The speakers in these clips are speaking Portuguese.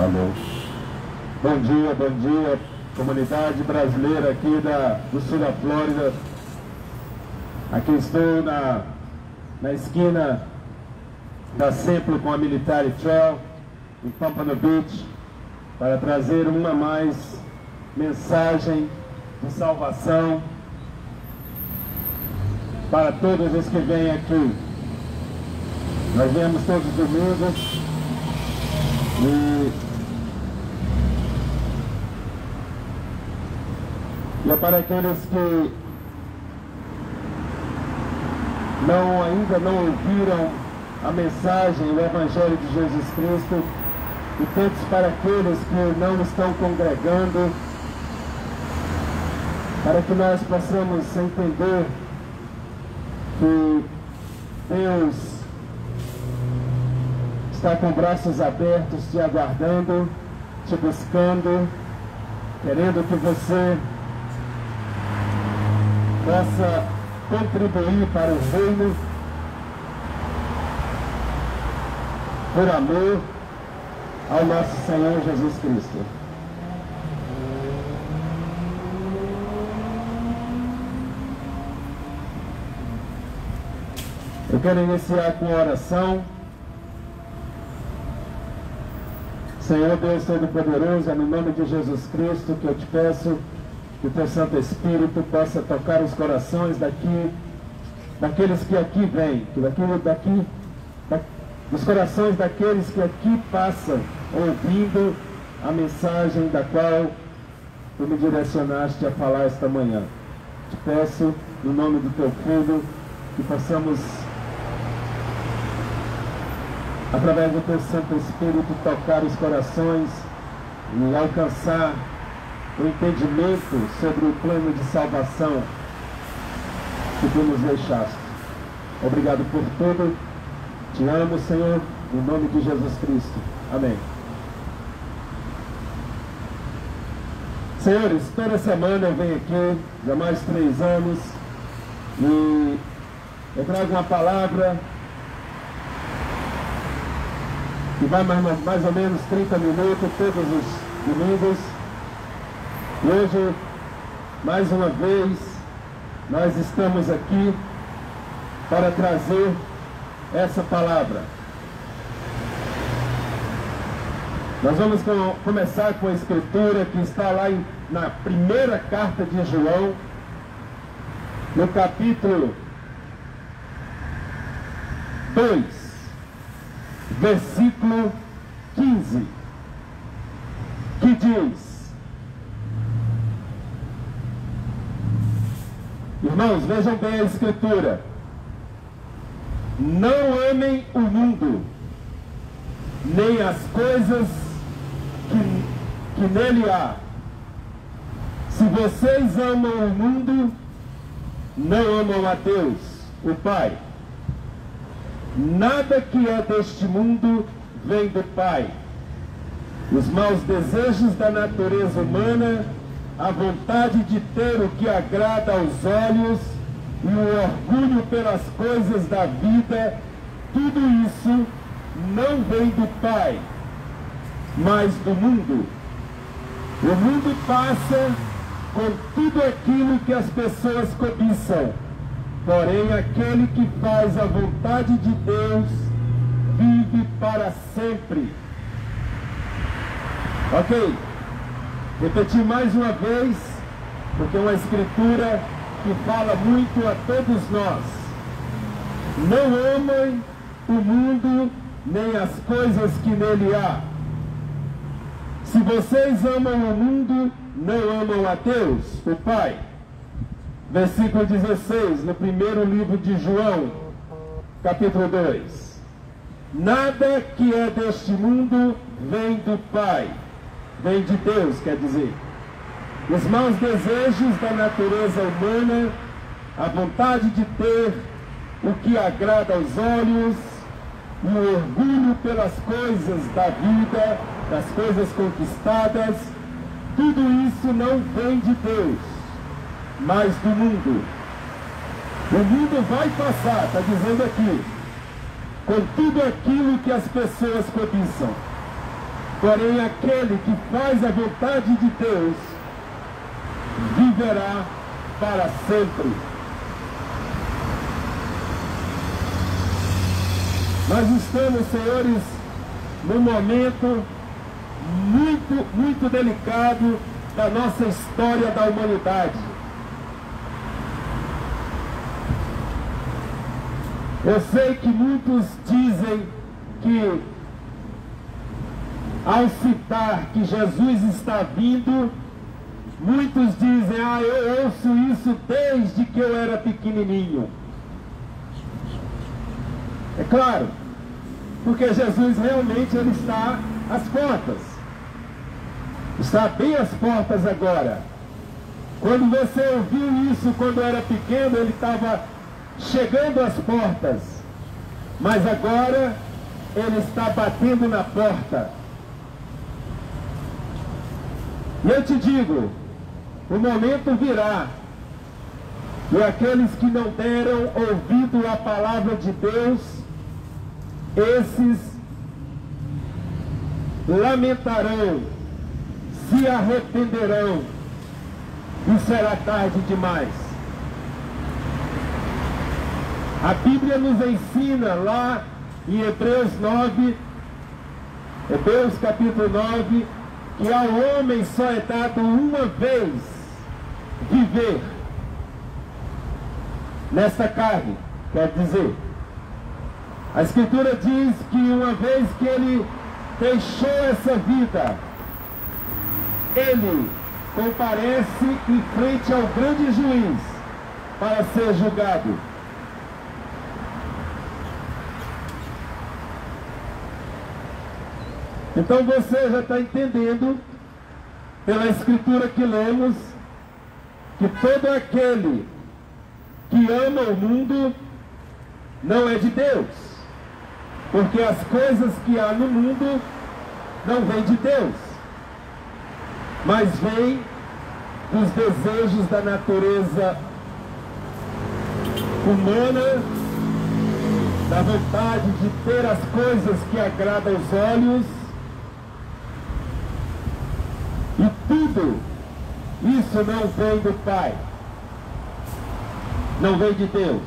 Alô. Bom dia, comunidade brasileira aqui do sul da Flórida. Aqui estou na esquina da Sempre com a Military Trail, em Pompano Beach, para trazer uma mais mensagem de salvação para todos os que vêm aqui. Nós viemos todos os domingos e é para aqueles que ainda não ouviram a mensagem, o Evangelho de Jesus Cristo, e tantos para aqueles que não estão congregando, para que nós possamos entender que Deus está com braços abertos, te aguardando, te buscando, querendo que você possa contribuir para o reino por amor ao nosso Senhor Jesus Cristo. Eu quero iniciar com a oração. Senhor Deus Todo-Poderoso, é no nome de Jesus Cristo que eu te peço que o teu Santo Espírito possa tocar os corações daqueles que aqui vêm, dos corações daqueles que aqui passam, ouvindo a mensagem da qual tu me direcionaste a falar esta manhã. Te peço, no nome do teu Filho, que possamos, através do teu Santo Espírito, tocar os corações e alcançar o entendimento sobre o plano de salvação que tu nos deixaste. Obrigado por tudo. Te amo, Senhor, em nome de Jesus Cristo. Amém. Senhores, toda semana eu venho aqui, já há mais de 3 anos, e eu trago uma palavra que vai mais ou menos 30 minutos todos os domingos. E hoje, mais uma vez, nós estamos aqui para trazer essa palavra. Nós vamos começar com a escritura que está lá na primeira carta de João, no capítulo 2, versículo 15, que diz: irmãos, vejam bem a escritura. Não amem o mundo, nem as coisas que nele há. Se vocês amam o mundo, não amam a Deus, o Pai. Nada que é deste mundo vem do Pai. Os maus desejos da natureza humana, a vontade de ter o que agrada aos olhos e o orgulho pelas coisas da vida, tudo isso não vem do Pai, mas do mundo. O mundo passa com tudo aquilo que as pessoas cobiçam, porém aquele que faz a vontade de Deus vive para sempre. Ok? Repetir mais uma vez, porque é uma escritura que fala muito a todos nós. Não amem o mundo, nem as coisas que nele há. Se vocês amam o mundo, não amam a Deus, o Pai. Versículo 16, no primeiro livro de João, capítulo 2. Nada que é deste mundo vem do Pai. Vem de Deus, quer dizer. Os maus desejos da natureza humana, a vontade de ter o que agrada aos olhos, e o orgulho pelas coisas da vida, das coisas conquistadas, tudo isso não vem de Deus, mas do mundo. O mundo vai passar, está dizendo aqui, com tudo aquilo que as pessoas cobiçam. Porém, aquele que faz a vontade de Deus viverá para sempre. Nós estamos, senhores, num momento muito delicado da nossa história da humanidade. Eu sei que muitos dizem que, ao citar que Jesus está vindo, muitos dizem: ah, eu ouço isso desde que eu era pequenininho. É claro, porque Jesus realmente ele está às portas. Está bem às portas agora. Quando você ouviu isso quando era pequeno, ele estava chegando às portas. Mas agora ele está batendo na porta. E eu te digo, o momento virá, e aqueles que não deram ouvido à palavra de Deus, esses lamentarão, se arrependerão, e será tarde demais. A Bíblia nos ensina lá em Hebreus 9, Hebreus capítulo 9, que ao homem só é dado uma vez viver nesta carne. Quer dizer, a Escritura diz que uma vez que ele deixou essa vida, ele comparece em frente ao grande juiz para ser julgado. Então você já está entendendo, pela Escritura que lemos, que todo aquele que ama o mundo não é de Deus. Porque as coisas que há no mundo não vêm de Deus, mas vêm dos desejos da natureza humana, da vontade de ter as coisas que agradam os olhos. E tudo isso não vem do Pai, não vem de Deus.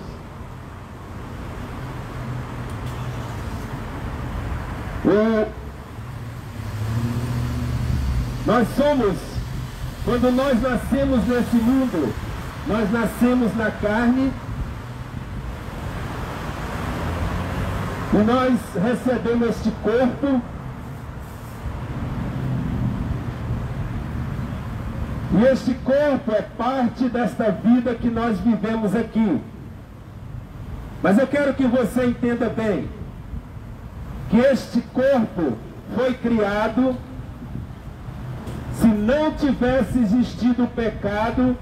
Nós somos, quando nós nascemos nesse mundo, nós nascemos na carne e nós recebemos este corpo. E este corpo é parte desta vida que nós vivemos aqui. Mas eu quero que você entenda bem que este corpo foi criado. Se não tivesse existido o pecado,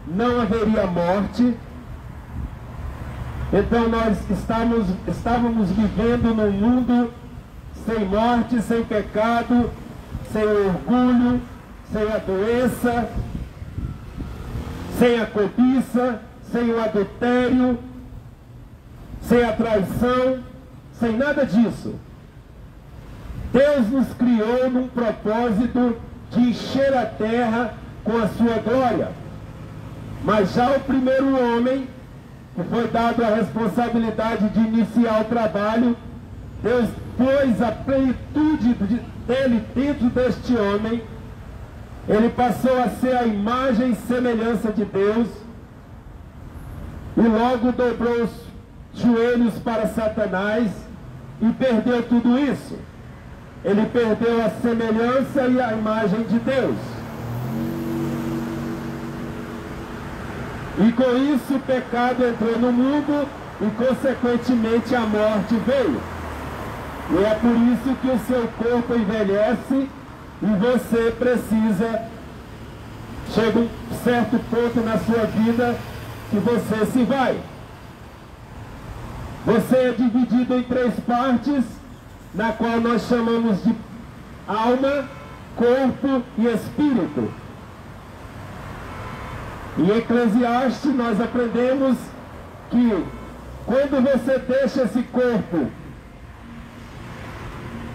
não haveria morte. Então nós estávamos vivendo num mundo sem morte, sem pecado, sem orgulho, sem a doença, sem a cobiça, sem o adultério, sem a traição, sem nada disso. Deus nos criou num propósito de encher a terra com a sua glória. Mas já o primeiro homem, que foi dado a responsabilidade de iniciar o trabalho, Deus pôs a plenitude dele dentro deste homem. Ele passou a ser a imagem e semelhança de Deus, e logo dobrou os joelhos para Satanás e perdeu tudo isso. Ele perdeu a semelhança e a imagem de Deus. E com isso o pecado entrou no mundo e consequentemente a morte veio. E é por isso que o seu corpo envelhece e você precisa, chega um certo ponto na sua vida que você se vai. Você é dividido em 3 partes, na qual nós chamamos de alma, corpo e espírito. Em Eclesiastes nós aprendemos que quando você deixa esse corpo,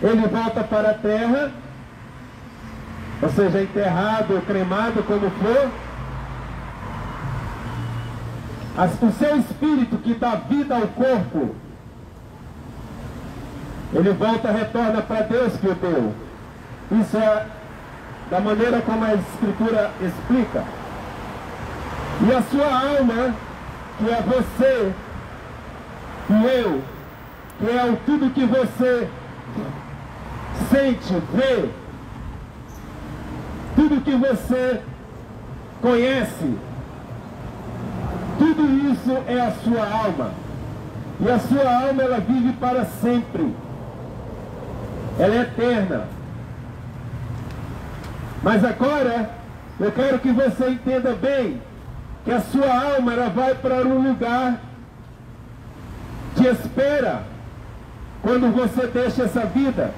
ele volta para a terra, ou seja, enterrado ou cremado, como for, o seu espírito que dá vida ao corpo, ele volta, retorna para Deus que o deu. Isso é da maneira como a Escritura explica. E a sua alma, que é você e eu, que é tudo que você sente, vê, tudo que você conhece, tudo isso é a sua alma. E a sua alma, ela vive para sempre. Ela é eterna. Mas agora, eu quero que você entenda bem que a sua alma, ela vai para um lugar de espera quando você deixa essa vida.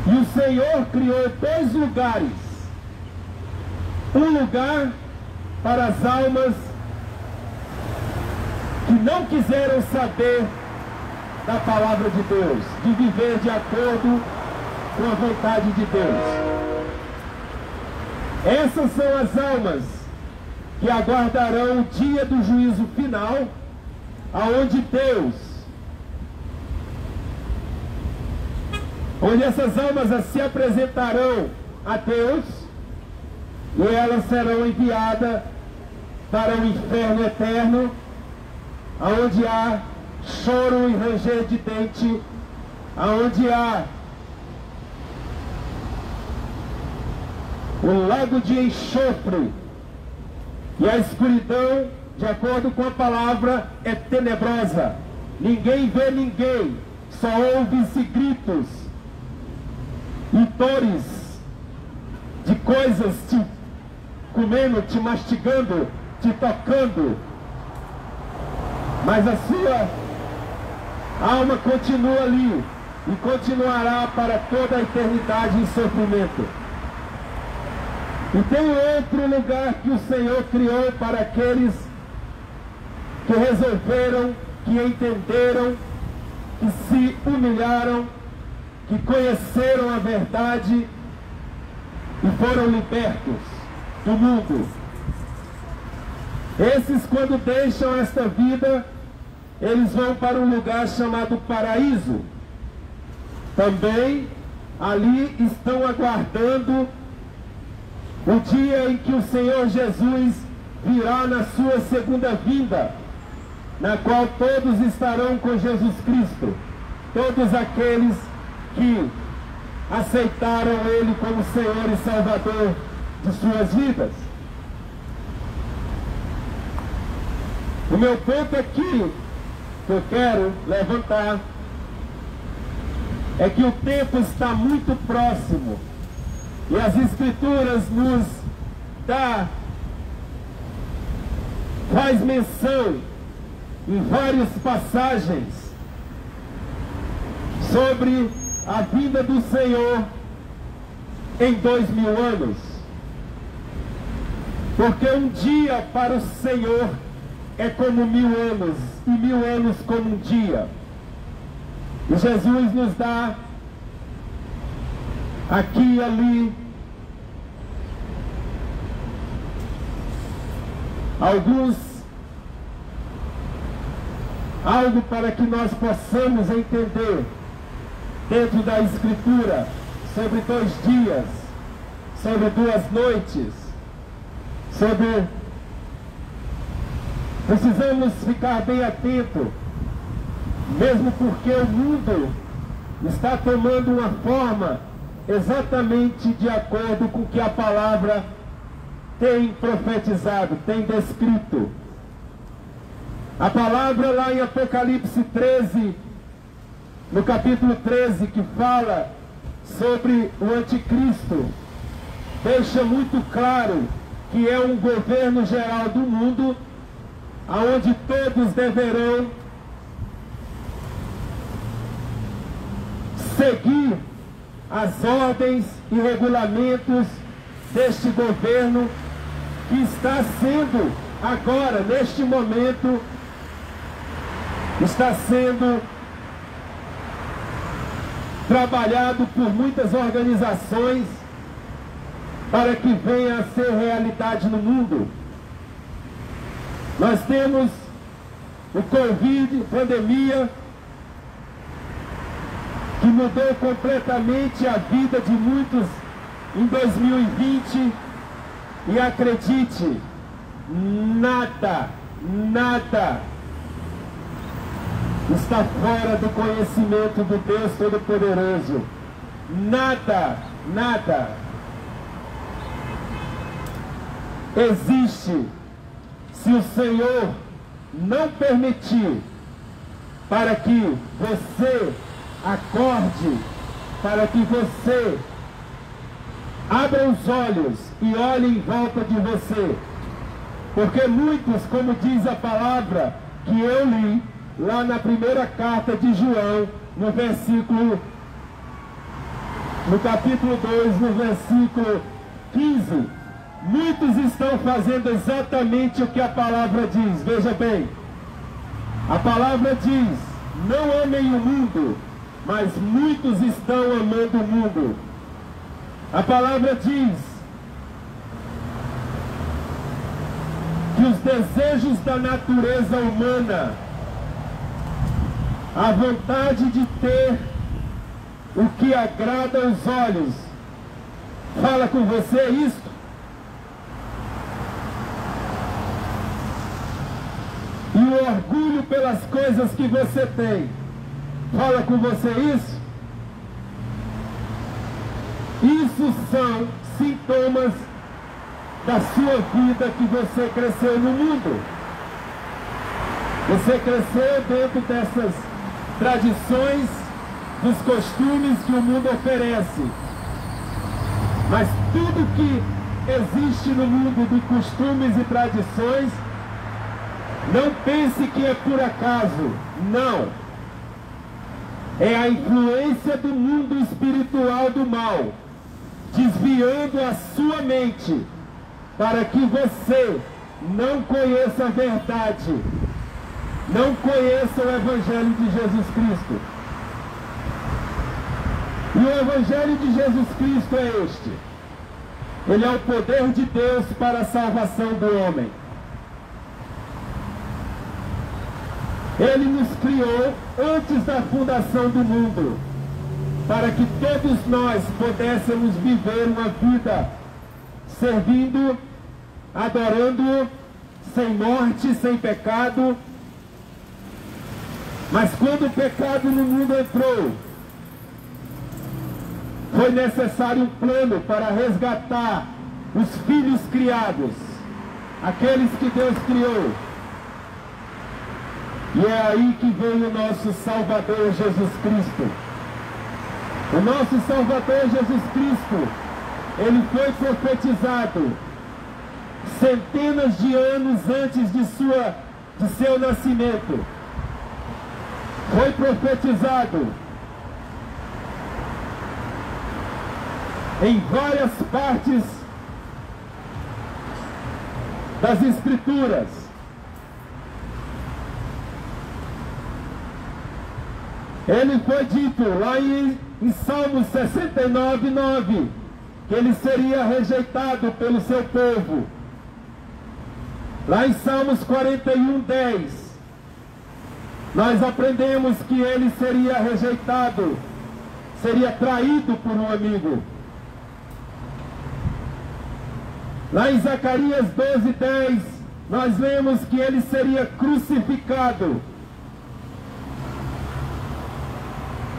E o Senhor criou 2 lugares. Um lugar para as almas que não quiseram saber da palavra de Deus, de viver de acordo com a vontade de Deus. Essas são as almas que aguardarão o dia do juízo final, aonde onde essas almas se apresentarão a Deus, e elas serão enviadas para o inferno eterno, aonde há choro e ranger de dente, aonde há o lago de enxofre, e a escuridão, de acordo com a palavra, é tenebrosa. Ninguém vê ninguém, só ouve-se gritos e dores de coisas te comendo, te mastigando, te tocando. Mas a sua alma continua ali e continuará para toda a eternidade em sofrimento. E tem outro lugar que o Senhor criou para aqueles que resolveram, que entenderam, que se humilharam, que conheceram a verdade e foram libertos do mundo. Esses, quando deixam esta vida, eles vão para um lugar chamado paraíso. Também ali estão aguardando o dia em que o Senhor Jesus virá na sua segunda vinda, na qual todos estarão com Jesus Cristo, todos aqueles que aceitaram Ele como Senhor e Salvador de suas vidas. O meu ponto aqui, que eu quero levantar, é que o tempo está muito próximo, e as Escrituras nos faz menção em várias passagens sobre a vinda do Senhor em 2000 anos. Porque um dia para o Senhor é como 1000 anos, e 1000 anos como um dia. E Jesus nos dá aqui e ali algo para que nós possamos entender dentro da Escritura sobre 2 dias, sobre 2 noites, precisamos ficar bem atento, mesmo porque o mundo está tomando uma forma exatamente de acordo com o que a palavra tem profetizado, tem descrito. A palavra lá em Apocalipse 13, no capítulo 13, que fala sobre o anticristo, deixa muito claro que é um governo geral do mundo, aonde todos deverão seguir as ordens e regulamentos deste governo, que está sendo agora, neste momento, está sendo trabalhado por muitas organizações para que venha a ser realidade no mundo. Nós temos o Covid, pandemia, que mudou completamente a vida de muitos em 2020, e acredite, nada está fora do conhecimento do Deus Todo-Poderoso. Nada existe se o Senhor não permitir para que você acorde, para que você abra os olhos e olhe em volta de você. Porque muitos, como diz a palavra que eu li lá na primeira carta de João, no capítulo 2, no versículo 15, muitos estão fazendo exatamente o que a palavra diz. Veja bem, a palavra diz: não amem o mundo, mas muitos estão amando o mundo. A palavra diz que os desejos da natureza humana, a vontade de ter o que agrada aos olhos, fala com você isto? E o orgulho pelas coisas que você tem, fala com você isso? Isso são sintomas da sua vida que você cresceu no mundo. Você cresceu dentro dessas tradições, dos costumes que o mundo oferece. Mas tudo que existe no mundo de costumes e tradições, não pense que é por acaso. Não. É a influência do mundo espiritual do mal, desviando a sua mente para que você não conheça a verdade, não conheça o Evangelho de Jesus Cristo. E o Evangelho de Jesus Cristo é este: ele é o poder de Deus para a salvação do homem. Ele nos criou antes da fundação do mundo, para que todos nós pudéssemos viver uma vida servindo, adorando, sem morte, sem pecado. Mas quando o pecado no mundo entrou, foi necessário um plano para resgatar os filhos criados, aqueles que Deus criou. E é aí que veio o nosso Salvador Jesus Cristo. O nosso Salvador Jesus Cristo, ele foi profetizado centenas de anos antes de seu nascimento. Foi profetizado em várias partes das Escrituras. Ele foi dito lá em Salmos 69:9, que ele seria rejeitado pelo seu povo. Lá em Salmos 41:10, nós aprendemos que ele seria rejeitado, seria traído por um amigo. Lá em Zacarias 12:10, nós lemos que ele seria crucificado.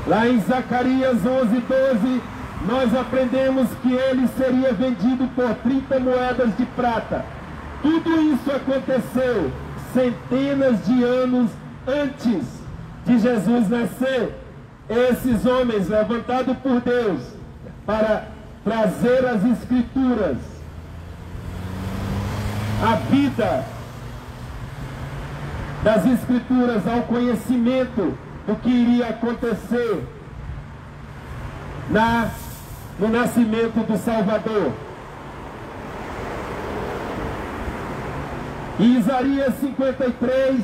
Lá em Zacarias 11:12, nós aprendemos que ele seria vendido por 30 moedas de prata. Tudo isso aconteceu centenas de anos antes de Jesus nascer. Esses homens levantados por Deus para trazer as Escrituras, a vida das Escrituras ao conhecimento do que iria acontecer no nascimento do Salvador. Em Isaías 53,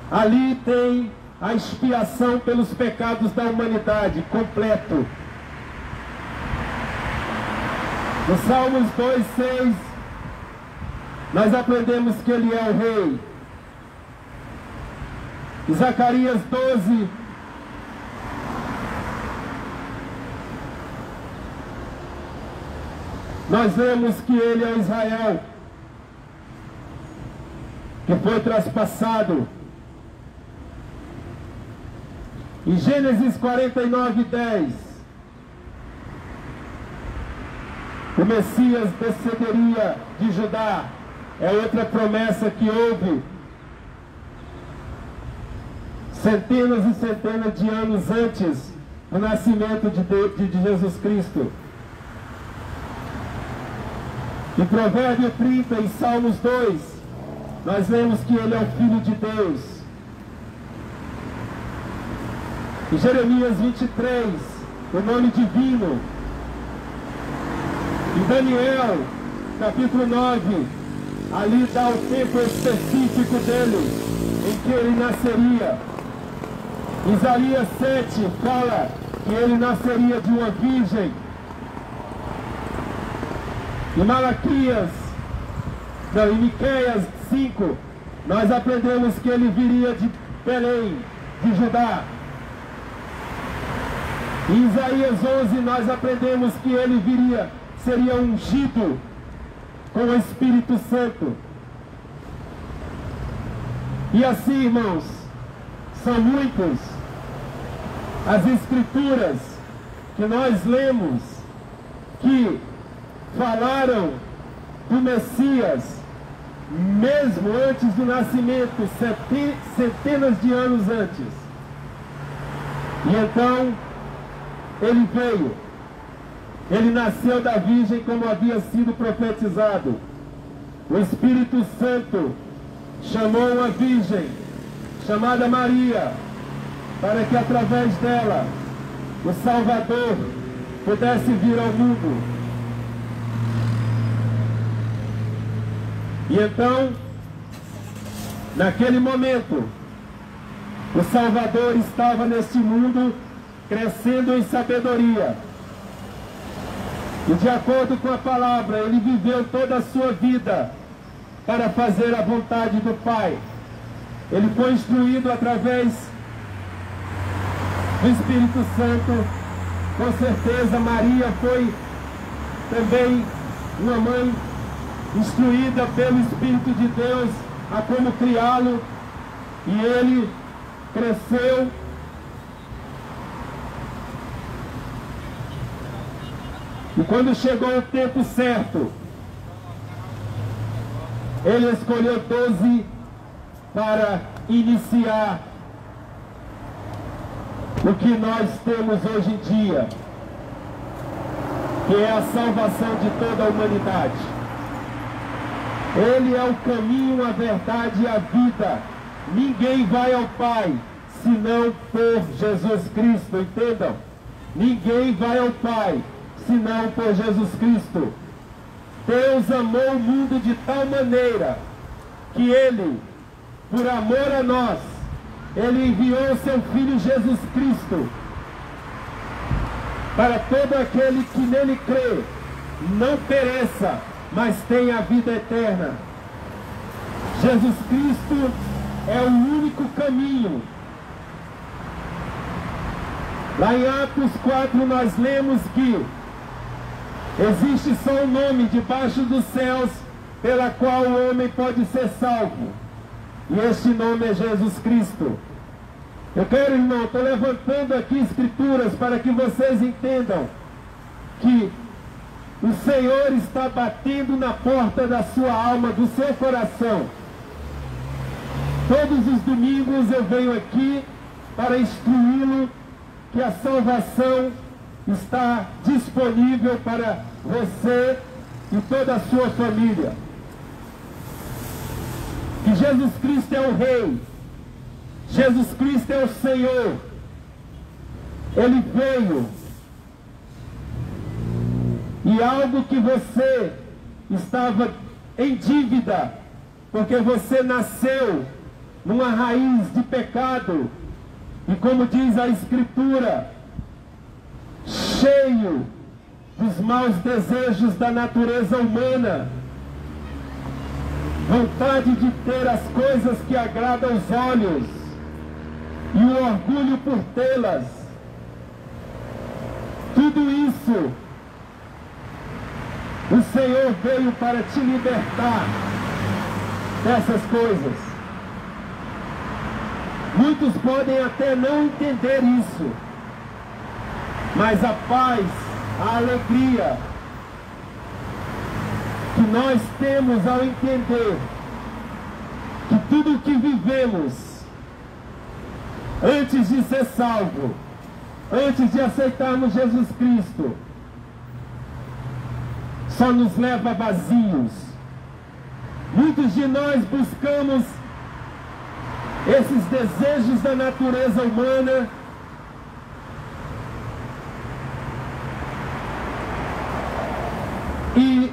ali tem a expiação pelos pecados da humanidade, completo. No Salmos 2:6, nós aprendemos que Ele é o Rei. Em Zacarias 12, nós vemos que Ele é Israel, que foi traspassado. Em Gênesis 49:10, o Messias descenderia de Judá. É outra promessa que houve centenas e centenas de anos antes do nascimento de Jesus Cristo. Em Provérbios 30 e Salmos 2, nós vemos que Ele é o Filho de Deus. Em Jeremias 23, o nome divino. Em Daniel, capítulo 9, ali dá o tempo específico dele, em que ele nasceria. Isaías 7 fala que ele nasceria de uma virgem. Em Miqueias 5, nós aprendemos que ele viria de Belém, de Judá. Em Isaías 11, nós aprendemos que ele seria ungido com o Espírito Santo. E assim, irmãos, são muitas as escrituras que nós lemos que falaram do Messias, mesmo antes do nascimento, centenas de anos antes. E então, ele veio. Ele nasceu da Virgem como havia sido profetizado. O Espírito Santo chamou uma Virgem, chamada Maria, para que através dela o Salvador pudesse vir ao mundo. E então, naquele momento, o Salvador estava neste mundo crescendo em sabedoria. E de acordo com a palavra, ele viveu toda a sua vida para fazer a vontade do Pai. Ele foi instruído através do Espírito Santo. Com certeza Maria foi também uma mãe instruída pelo Espírito de Deus a como criá-lo. E ele cresceu e quando chegou o tempo certo, ele escolheu 12 para iniciar o que nós temos hoje em dia, que é a salvação de toda a humanidade. Ele é o caminho, a verdade e a vida. Ninguém vai ao Pai senão por Jesus Cristo, entendam? Ninguém vai ao Pai senão por Jesus Cristo. Deus amou o mundo de tal maneira que Ele, por amor a nós, Ele enviou seu Filho Jesus Cristo para todo aquele que nele crê, não pereça, mas tenha a vida eterna. Jesus Cristo é o único caminho. Lá em Atos 4 nós lemos que existe só um nome debaixo dos céus pela qual o homem pode ser salvo. E este nome é Jesus Cristo. Eu quero, irmão, estou levantando aqui escrituras para que vocês entendam que o Senhor está batendo na porta da sua alma, do seu coração. Todos os domingos eu venho aqui para instruí-lo que a salvação está disponível para você e toda a sua família. Que Jesus Cristo é o Rei. Jesus Cristo é o Senhor. Ele veio. E algo que você estava em dívida, porque você nasceu numa raiz de pecado, E como diz a Escritura, cheio dos maus desejos da natureza humana, vontade de ter as coisas que agradam os olhos e o orgulho por tê-las. Tudo isso, o Senhor veio para te libertar dessas coisas. Muitos podem até não entender isso, mas a paz, a alegria que nós temos ao entender que tudo o que vivemos antes de ser salvo, antes de aceitarmos Jesus Cristo, só nos leva vazios. Muitos de nós buscamos esses desejos da natureza humana e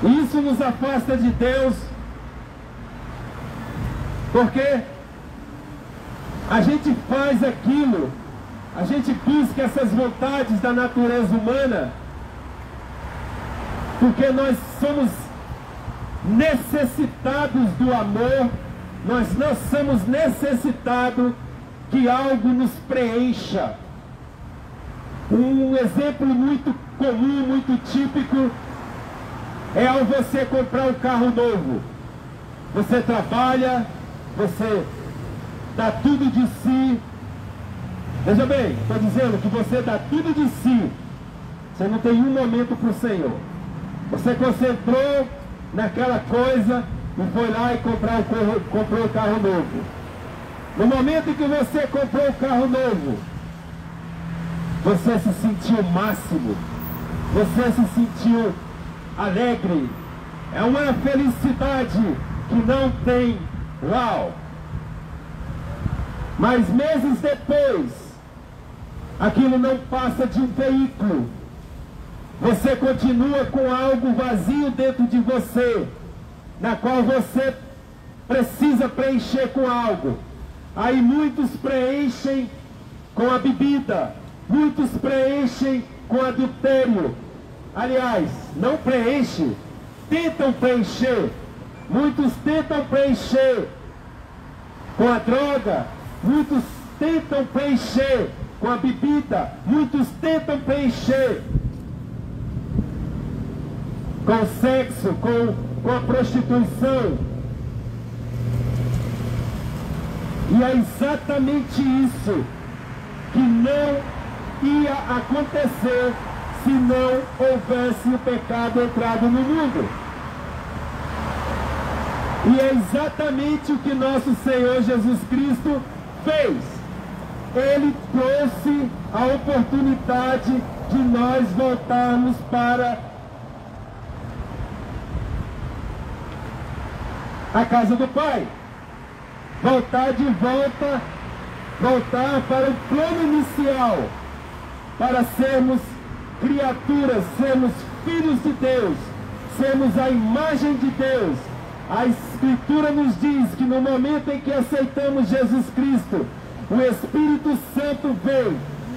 isso nos afasta de Deus, porque a gente faz aquilo, a gente busca essas vontades da natureza humana, porque nós somos necessitados do amor, nós somos necessitados que algo nos preencha. Um exemplo muito comum, muito típico, é ao você comprar um carro novo. Você trabalha, você dá tudo de si. Veja bem, estou dizendo que você dá tudo de si. Você não tem um momento para o Senhor. Você concentrou naquela coisa e foi lá e comprou o carro novo. No momento em que você comprou o carro novo, você se sentiu o máximo. Você se sentiu alegre. É uma felicidade que não tem uau. Mas meses depois, aquilo não passa de um veículo. Você continua com algo vazio dentro de você, na qual você precisa preencher com algo. Aí muitos preenchem com a bebida, muitos preenchem com adultério. Aliás, não preenchem, tentam preencher. Muitos tentam preencher com a droga, muitos tentam preencher com a bebida, muitos tentam preencher com o sexo, com a prostituição. E é exatamente isso que não ia acontecer se não houvesse o pecado entrado no mundo. E é exatamente o que nosso Senhor Jesus Cristo fez. Ele trouxe a oportunidade de nós voltarmos para a casa do Pai. Voltar de volta, voltar para o plano inicial, para sermos criaturas, sermos filhos de Deus, sermos a imagem de Deus. A Escritura nos diz que no momento em que aceitamos Jesus Cristo, o Espírito Santo vem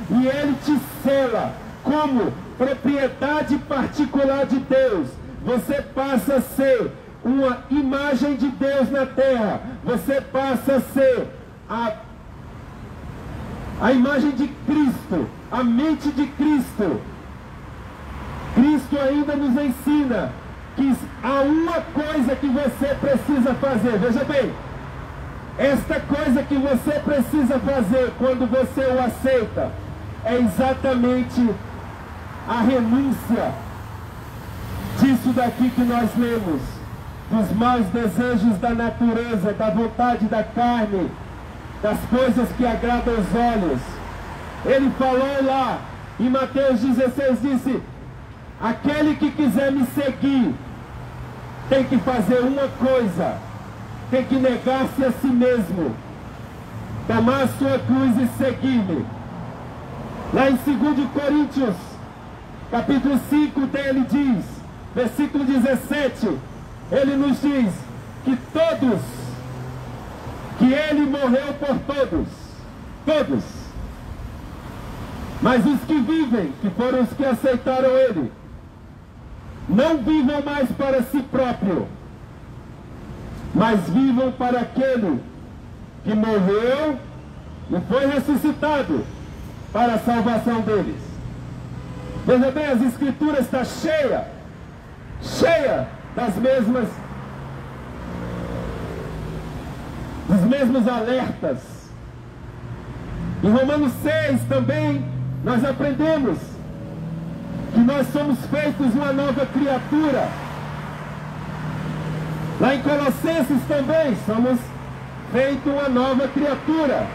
e Ele te sela como propriedade particular de Deus. Você passa a ser uma imagem de Deus na terra. Você passa a ser a imagem de Cristo, a mente de Cristo. Cristo ainda nos ensina que há uma coisa que você precisa fazer. Veja bem, esta coisa que você precisa fazer quando você o aceita é exatamente a renúncia disso daqui que nós lemos, dos maus desejos da natureza, da vontade da carne, das coisas que agradam os olhos. Ele falou lá em Mateus 16, disse: aquele que quiser me seguir tem que fazer uma coisa, tem que negar-se a si mesmo, tomar a sua cruz e seguir-me. Lá em 2 Coríntios, capítulo 5 dele diz, versículo 17, ele nos diz que todos que Ele morreu por todos, todos. Mas os que vivem, que foram os que aceitaram Ele, não vivam mais para si próprio, mas vivam para aquele que morreu e foi ressuscitado para a salvação deles. Veja bem, as Escrituras estão cheia dos mesmos alertas. Em Romanos 6 também nós aprendemos que nós somos feitos uma nova criatura. Lá em Colossenses também somos feitos uma nova criatura.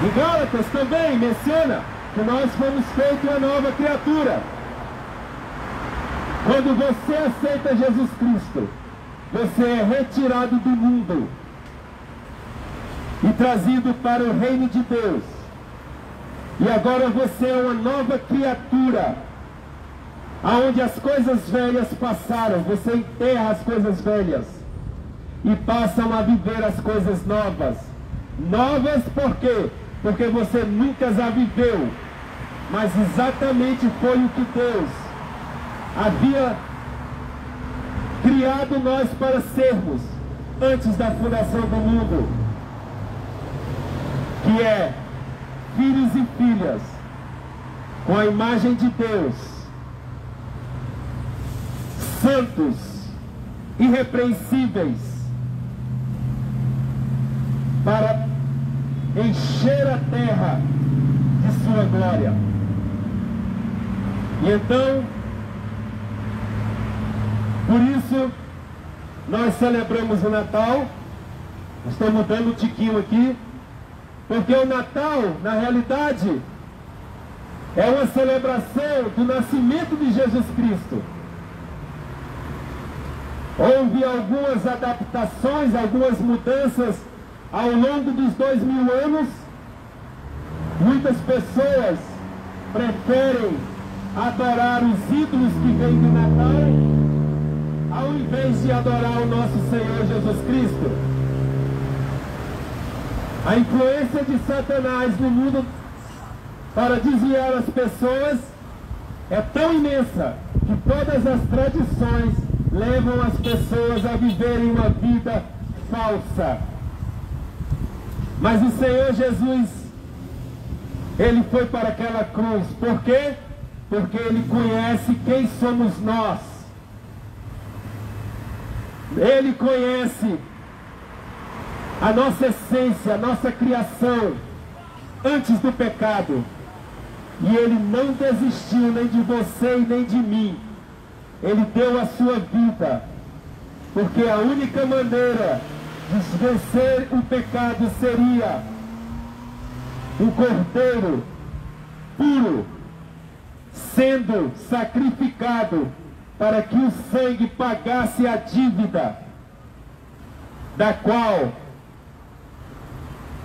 Em Gálatas também menciona que nós fomos feitos uma nova criatura. Quando você aceita Jesus Cristo, você é retirado do mundo e trazido para o reino de Deus. E agora você é uma nova criatura, aonde as coisas velhas passaram, você enterra as coisas velhas e passam a viver as coisas novas. Novas por quê? Porque você nunca as viveu, mas exatamente foi o que Deus havia criado nós para sermos antes da fundação do mundo, que é filhos e filhas com a imagem de Deus, santos, irrepreensíveis, para encher a terra de sua glória. E então, por isso, nós celebramos o Natal. Estou mudando o tiquinho aqui, porque o Natal, na realidade, é uma celebração do nascimento de Jesus Cristo. Houve algumas adaptações, algumas mudanças ao longo dos 2000 anos. Muitas pessoas preferem adorar os ídolos que vêm do Natal, ao invés de adorar o nosso Senhor Jesus Cristo. A influência de Satanás no mundo para desviar as pessoas é tão imensa que todas as tradições levam as pessoas a viverem uma vida falsa. Mas o Senhor Jesus, Ele foi para aquela cruz. Por quê? Porque Ele conhece quem somos nós. Ele conhece a nossa essência, a nossa criação antes do pecado. E Ele não desistiu nem de você e nem de mim. Ele deu a sua vida, porque a única maneira de vencer o pecado seria um cordeiro puro sendo sacrificado, para que o sangue pagasse a dívida da qual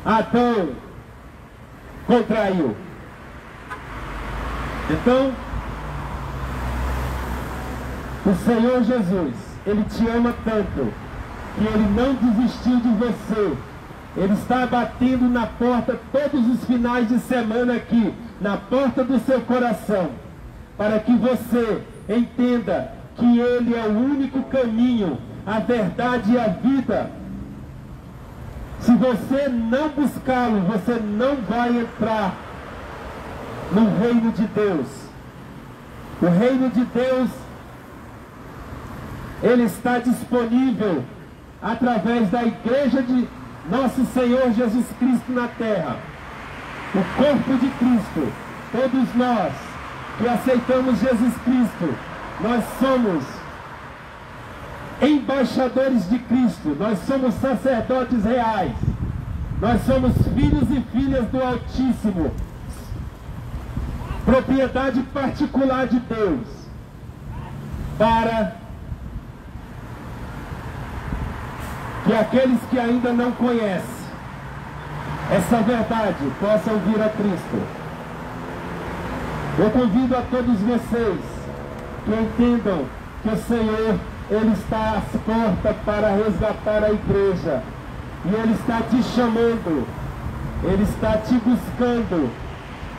Adão contraiu. Então, o Senhor Jesus, Ele te ama tanto que Ele não desistiu de você. Ele está batendo na porta todos os finais de semana aqui, na porta do seu coração, para que você entenda que Ele é o único caminho, a verdade e a vida. Se você não buscá-lo, você não vai entrar no reino de Deus. O reino de Deus, ele está disponível através da igreja de nosso Senhor Jesus Cristo na terra. O corpo de Cristo, todos nós que aceitamos Jesus Cristo, nós somos embaixadores de Cristo, nós somos sacerdotes reais, nós somos filhos e filhas do Altíssimo, propriedade particular de Deus, para que aqueles que ainda não conhecem essa verdade possam vir a Cristo. Eu convido a todos vocês que entendam que o Senhor, Ele está às portas para resgatar a igreja. E Ele está te chamando, Ele está te buscando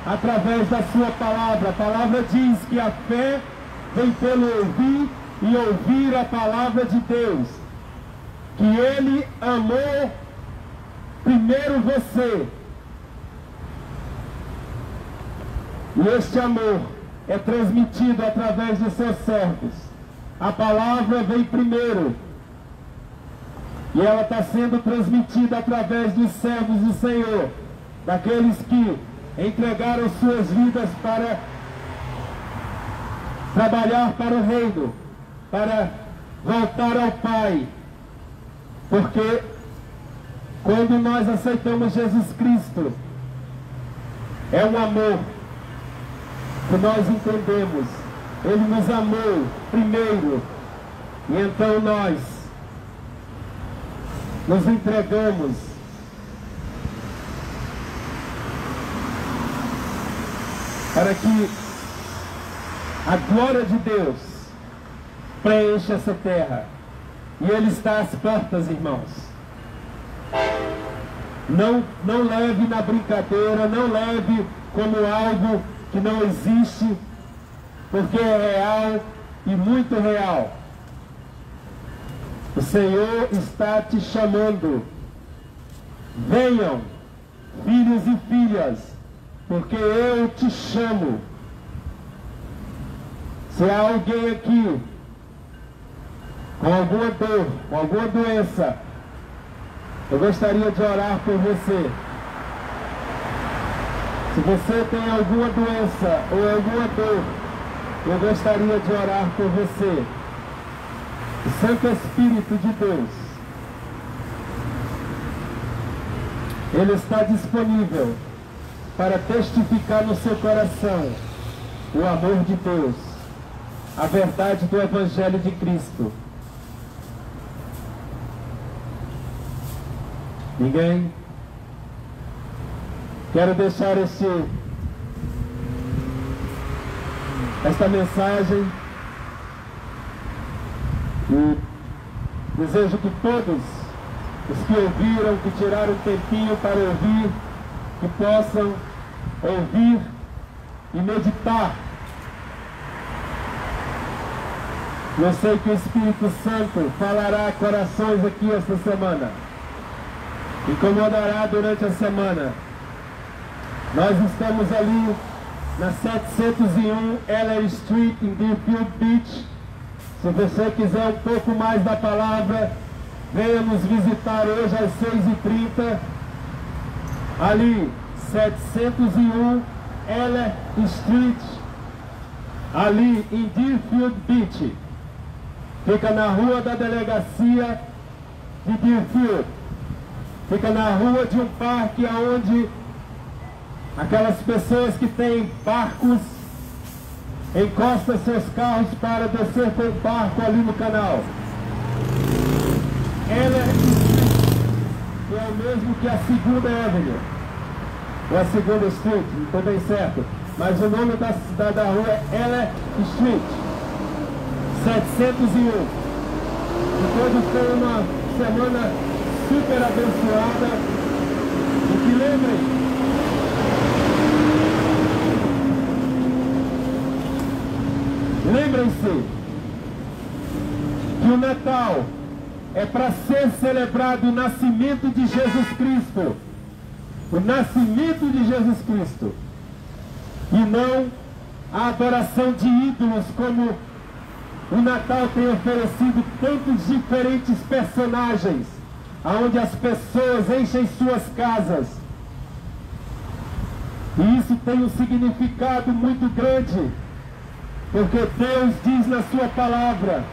através da sua palavra. A palavra diz que a fé vem pelo ouvir e ouvir a palavra de Deus. Que Ele amou primeiro você. E este amor é transmitido através de seus servos. A palavra vem primeiro. E ela está sendo transmitida através dos servos do Senhor. Daqueles que entregaram suas vidas para trabalhar para o reino, para voltar ao Pai. Porque quando nós aceitamos Jesus Cristo, é um amor que nós entendemos. Ele nos amou primeiro, e então nós nos entregamos para que a glória de Deus preencha essa terra. E Ele está às portas, irmãos. Não leve na brincadeira, não leve como algo que não existe, porque é real e muito real. O Senhor está te chamando. Venham, filhos e filhas, porque eu te chamo. Se há alguém aqui com alguma dor, com alguma doença, eu gostaria de orar por você. Se você tem alguma doença ou alguma dor, eu gostaria de orar por você. O Santo Espírito de Deus, Ele está disponível para testificar no seu coração o amor de Deus, a verdade do Evangelho de Cristo. Ninguém? Quero deixar esta mensagem e desejo que todos os que ouviram, que tiraram um tempinho para ouvir, que possam ouvir e meditar. Eu sei que o Espírito Santo falará a corações aqui esta semana, incomodará durante a semana. Nós estamos ali na 701 Eller Street, em Deerfield Beach. Se você quiser um pouco mais da palavra, venha nos visitar hoje às 6h30. Ali, 701 Eller Street, ali em Deerfield Beach. Fica na rua da delegacia de Deerfield. Fica na rua de um parque onde aquelas pessoas que têm barcos encostam seus carros para descer com o barco ali no canal. Ela é o mesmo que a 2ª Avenue, ou a 2ª Street, não estou bem certo, mas o nome da rua é Eller Street, 701. E todos tenham uma semana super abençoada, e que lembrem, lembrem-se que o Natal é para ser celebrado o nascimento de Jesus Cristo. O nascimento de Jesus Cristo. E não a adoração de ídolos, como o Natal tem oferecido tantos diferentes personagens, onde as pessoas enchem suas casas. E isso tem um significado muito grande. Porque Deus diz na sua palavra,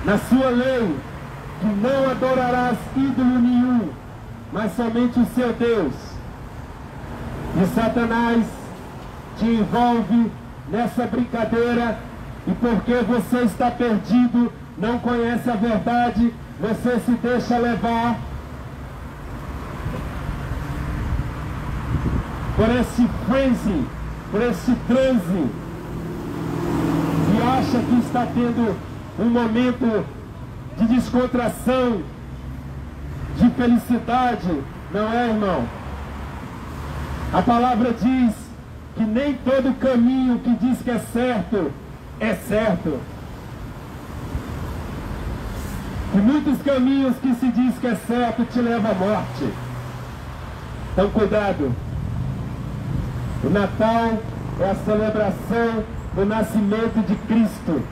na sua lei, que não adorarás ídolo nenhum, mas somente o seu Deus. E Satanás te envolve nessa brincadeira, e porque você está perdido, não conhece a verdade, você se deixa levar por esse frenzy, por esse transe, e acha que está tendo um momento de descontração, de felicidade, não é, irmão? A palavra diz que nem todo caminho que diz que é certo. Que muitos caminhos que se diz que é certo te levam à morte. Então cuidado. O Natal é a celebração do nascimento de Cristo.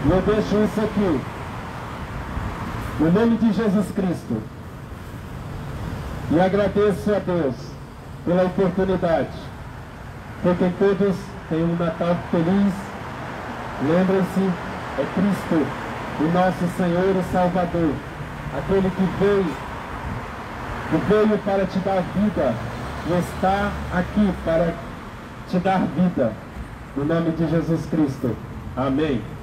E eu deixo isso aqui. No nome de Jesus Cristo. E agradeço a Deus pela oportunidade. Porque todos tenham um Natal feliz. Lembrem-se, é Cristo, o nosso Senhor e Salvador. Aquele que veio para te dar vida e está aqui para te dar vida. No nome de Jesus Cristo. Amém.